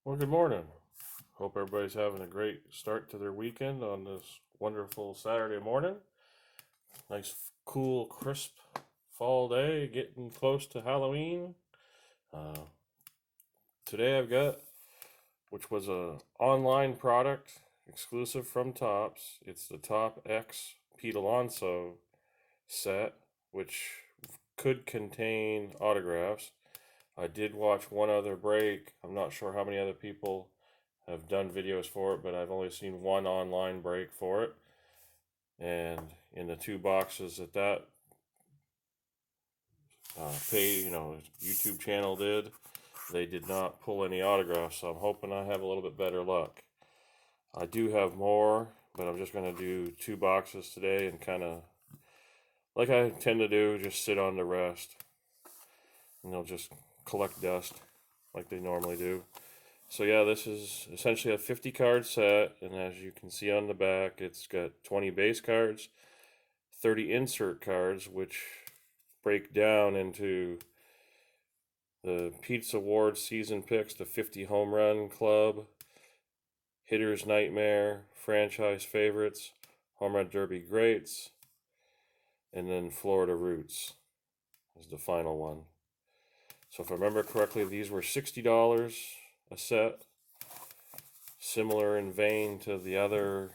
Well, good morning. Hope everybody's having a great start to their weekend on this wonderful Saturday morning. Nice, cool, crisp fall day, getting close to Halloween. Uh, Today I've got, which was a online product exclusive from Topps. It's the Top X Pete Alonso set, which could contain autographs. I did watch one other break. I'm not sure how many other people have done videos for it, but I've only seen one online break for it. And in the two boxes that YouTube channel did, they did not pull any autographs. So I'm hoping I have a little bit better luck. I do have more, but I'm just going to do two boxes today and kind of, like I tend to do, just sit on the rest. And they'll just collect dust like they normally do. So yeah, this is essentially a 50 card set, and as you can see on the back, it's got 20 base cards, 30 insert cards, which break down into the Pete's Award season picks, the 50 home run club, hitter's nightmare, franchise favorites, home run derby greats, and then Florida roots is the final one. So if I remember correctly, these were $60 a set, similar in vein to the other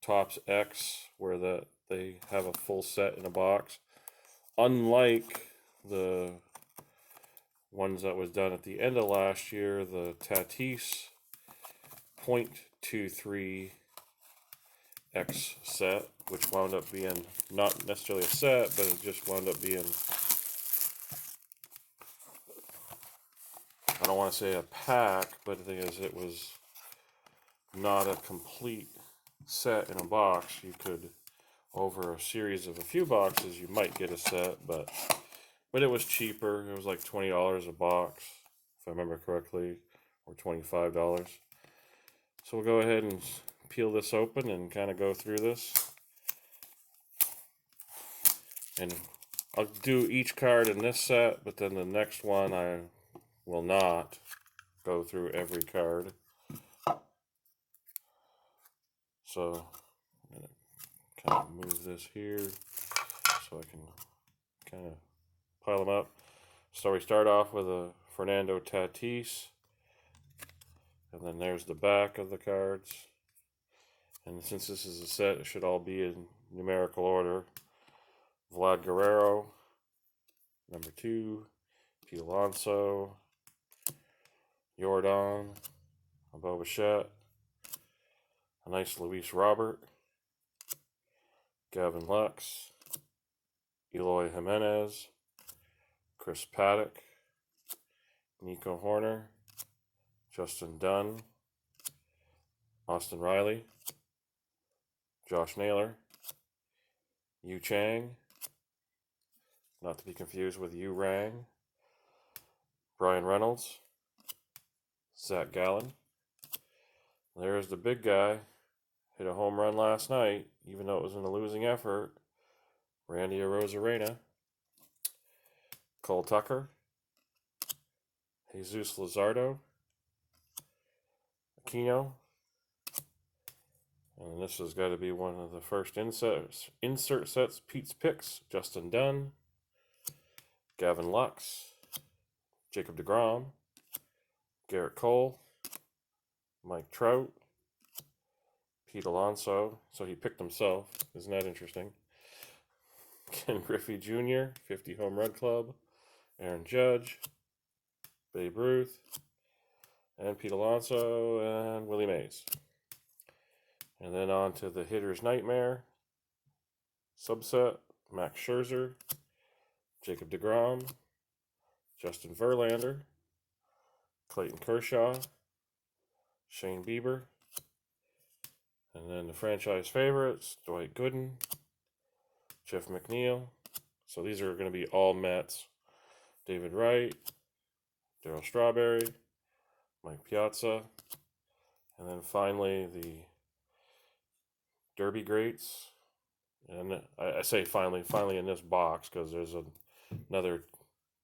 Topps X, where they have a full set in a box. Unlike the ones that was done at the end of last year, the Tatis .23 X set, which wound up being not necessarily a set, but it just wound up being, I don't want to say a pack, but the thing is, it was not a complete set in a box. You could, over a series of a few boxes, you might get a set, but it was cheaper. It was like $20 a box, if I remember correctly, or $25. So we'll go ahead and peel this open and kind of go through this. And I'll do each card in this set, but then the next one I will not go through every card. So I'm going to kind of move this here so I can kind of pile them up. So we start off with a Fernando Tatis, and then there's the back of the cards. And since this is a set, it should all be in numerical order. Vlad Guerrero, number 2, Pete Alonso, Jordan, a Bo Bichette, a nice Luis Robert, Gavin Lux, Eloy Jimenez, Chris Paddock, NICO HOERNER, Justin Dunn, Austin Riley, Josh Naylor, Yu Chang, not to be confused with Yu Rang, Bryan Reynolds, Zach Gallen. There's the big guy. Hit a home run last night, even though it was in a losing effort. Randy Arozarena, Cole Tucker, Jesus Luzardo, Aquino, and this has got to be one of the first insert sets. Pete's Picks, Justin Dunn, Gavin Lux, Jacob deGrom, Garrett Cole, Mike Trout, Pete Alonso, so he picked himself. Isn't that interesting? Ken Griffey Jr., 50 Home Run Club, Aaron Judge, Babe Ruth, and Pete Alonso, and Willie Mays. And then on to the Hitter's Nightmare subset, Max Scherzer, Jacob deGrom, Justin Verlander, Clayton Kershaw, Shane Bieber, and then the franchise favorites, Dwight Gooden, Jeff McNeil. So these are going to be all Mets. David Wright, Darryl Strawberry, Mike Piazza, and then finally the Derby Greats. And I say finally in this box because there's another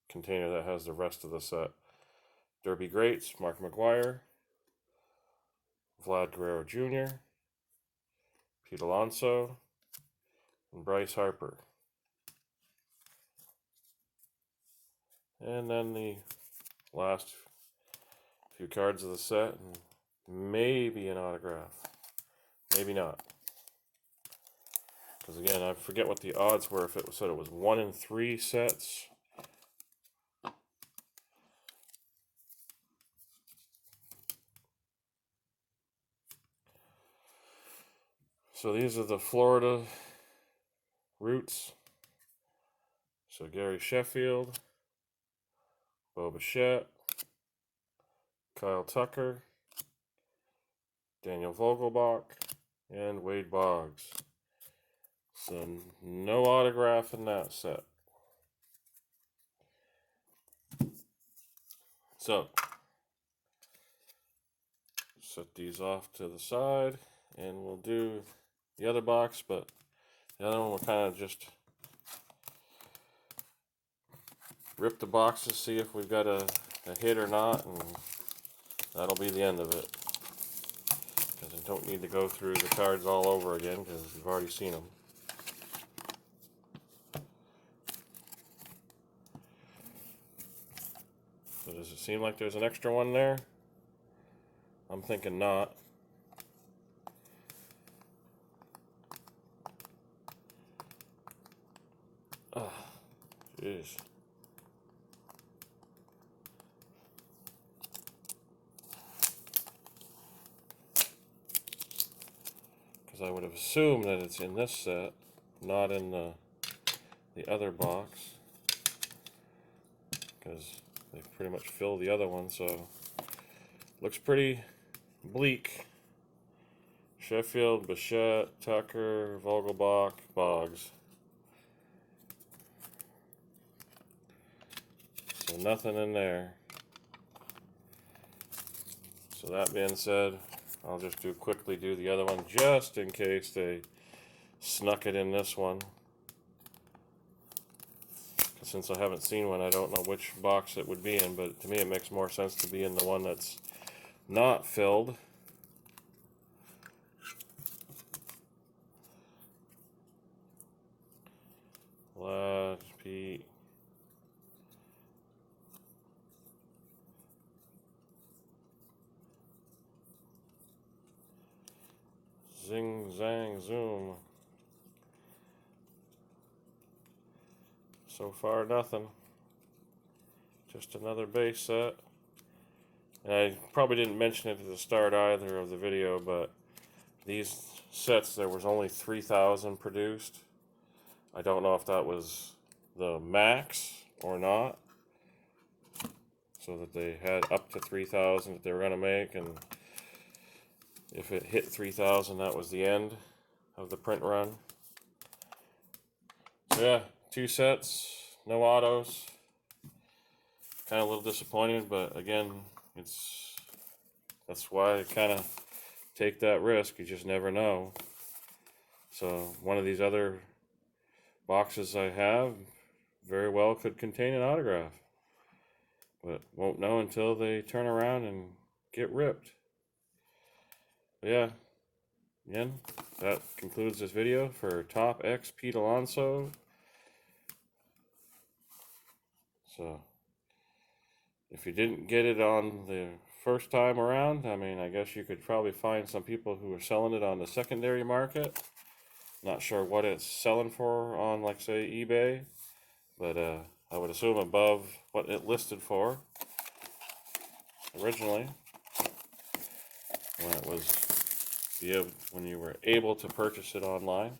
container that has the rest of the set. Derby Greats, Mark McGwire, Vlad Guerrero Jr., Pete Alonso, and Bryce Harper. And then the last few cards of the set, and maybe an autograph. Maybe not. Because again, I forget what the odds were if it said it was 1 in 3 sets. So these are the Florida roots. So Gary Sheffield, Bo Bichette, Kyle Tucker, Daniel Vogelbach, and Wade Boggs. So no autograph in that set. So set these off to the side, and we'll do the other box, but the other one will kind of just rip the boxes, see if we've got a hit or not, and that'll be the end of it. Because I don't need to go through the cards all over again, because you've already seen them. So does it seem like there's an extra one there? I'm thinking not. Oh, jeez. Because I would have assumed that it's in this set, not in the other box. Because they pretty much fill the other one, so looks pretty bleak. Sheffield, Bichette, Tucker, Vogelbach, Boggs. So nothing in there. So that being said, I'll just quickly do the other one just in case they snuck it in this one. Since I haven't seen one, I don't know which box it would be in, but to me it makes more sense to be in the one that's not filled. Vlad, Pete. Zing, zang, zoom. So far, nothing. Just another base set. And I probably didn't mention it at the start either of the video, but these sets, there was only 3,000 produced. I don't know if that was the max or not. So that they had up to 3,000 that they were going to make, and if it hit 3,000, that was the end of the print run. So yeah, 2 sets, no autos. Kind of a little disappointed, but again, that's why I kind of take that risk. You just never know. So one of these other boxes I have very well could contain an autograph, but won't know until they turn around and get ripped. But yeah, again, that concludes this video for Top X Pete Alonso. So if you didn't get it on the first time around, I mean, I guess you could probably find some people who are selling it on the secondary market. Not sure what it's selling for on, like, say, eBay, but I would assume above what it listed for originally when you were able to purchase it online.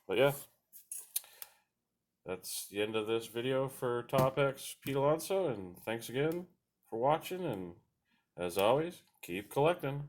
But yeah, that's the end of this video for Top X Pete Alonso, and thanks again for watching, and as always, keep collecting.